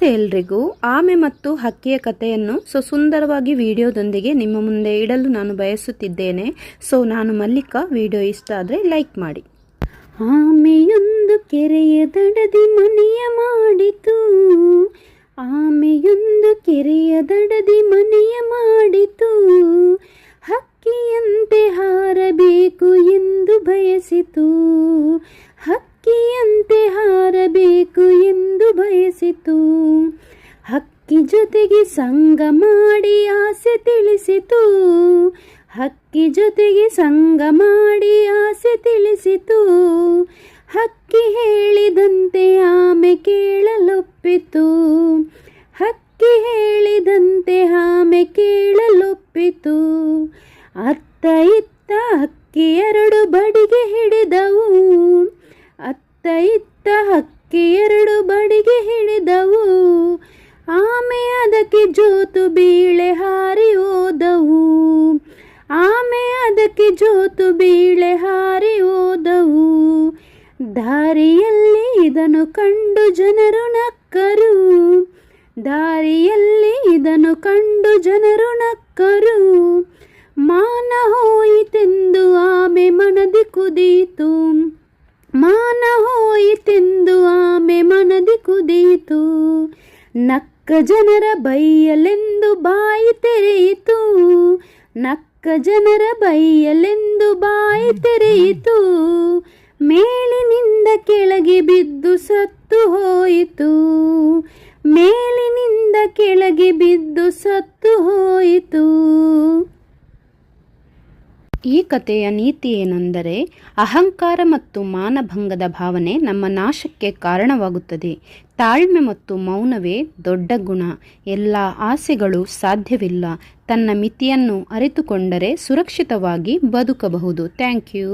ನಮಸ್ತೆ ಎಲ್ರಿಗೂ. ಆಮೆ ಮತ್ತು ಹಕ್ಕಿಯ ಕಥೆಯನ್ನು ಸುಂದರವಾಗಿ ವಿಡಿಯೋದೊಂದಿಗೆ ನಿಮ್ಮ ಮುಂದೆ ಇಡಲು ನಾನು ಬಯಸುತ್ತಿದ್ದೇನೆ. ನಾನು ಮಲ್ಲಿಕಾ. ವಿಡಿಯೋ ಇಷ್ಟ ಆದರೆ ಲೈಕ್ ಮಾಡಿ. ಆಮೆಯೊಂದು ಕೆರೆಯ ದಡದಿ ಮನೆಯ ಮಾಡಿತು, ಆಮೆಯೊಂದು ಕೆರೆಯ ದಡದಿ ಮನೆಯ ಮಾಡಿತು, ಹಕ್ಕಿಯಂತೆ ಹಾರಬೇಕು ಎಂದು ಬಯಸಿತು, ಹಕ್ಕಿಯಂತೆ ಹಾರಬೇಕು ಎಂದು ಬಯಸಿತು. ಹಕ್ಕಿ ಜೊತೆಗೆ ಸಂಗ ಮಾಡಿ ಆಸೆ ತಿಳಿಸಿತು, ಹಕ್ಕಿ ಜೊತೆಗೆ ಸಂಗ ಮಾಡಿ ಆಸೆ ತಿಳಿಸಿತು. ಹಕ್ಕಿ ಹೇಳಿದಂತೆ ಆಮೆ ಕೇಳಲೊಪ್ಪಿತು, ಹಕ್ಕಿ ಹೇಳಿದಂತೆ ಆಮೆ ಕೇಳಲೊಪ್ಪಿತು. ಅತ್ತ ಇತ್ತ ಹಕ್ಕಿ ಎರಡು ಬಡಿಗೆ ಹಿಡಿದವು, ಅತ್ತ ಇತ್ತ ಹಕ್ಕಿ ಎರಡು ಬಡಿಗೆ ಹಿಡಿದವು. ಆಮೆ ಅದಕ್ಕೆ ಜೋತು ಬೀಳೆ ಹಾರಿ ಹೋದವು, ಆಮೆ ಅದಕ್ಕೆ ಜೋತು ಬೀಳೆ ಹಾರಿ ಹೋದವು. ದಾರಿಯಲ್ಲಿ ಇದನ್ನು ಕಂಡು ಜನರು ನಕ್ಕರು, ದಾರಿಯಲ್ಲಿ ಇದನ್ನು ಕಂಡು ಜನರು ನಕ್ಕರು. ಮಾನ ಹೋಯಿತೆಂದು ಆಮೆ ಮನದಿ ಕುದೀತು, ಮಾನ ಹೋಯಿತೆಂದು ಆಮೆ ಮನದಿ ಕುದೀತು. ನಕ್ಕ ಜನರ ಬೈಯಲೆಂದು ಬಾಯಿ ತೆರೆಯಿತು, ನಕ್ಕ ಜನರ ಬೈಯಲೆಂದು ಬಾಯಿ ತೆರೆಯಿತು. ಮೇಲಿನಿಂದ ಕೆಳಗೆ ಬಿದ್ದು ಸತ್ತು ಹೋಯಿತು, ಮೇಲಿನಿಂದ ಕೆಳಗೆ ಬಿದ್ದು ಸತ್ತು ಹೋಯಿತು. ಈ ಕಥೆಯ ನೀತಿ ಏನೆಂದರೆ, ಅಹಂಕಾರ ಮತ್ತು ಮಾನಭಂಗದ ಭಾವನೆ ನಮ್ಮ ನಾಶಕ್ಕೆ ಕಾರಣವಾಗುತ್ತದೆ. ತಾಳ್ಮೆ ಮತ್ತು ಮೌನವೇ ದೊಡ್ಡ ಗುಣ. ಎಲ್ಲ ಆಸೆಗಳು ಸಾಧ್ಯವಿಲ್ಲ. ತನ್ನ ಮಿತಿಯನ್ನು ಅರಿತುಕೊಂಡರೆ ಸುರಕ್ಷಿತವಾಗಿ ಬದುಕಬಹುದು. Thank you.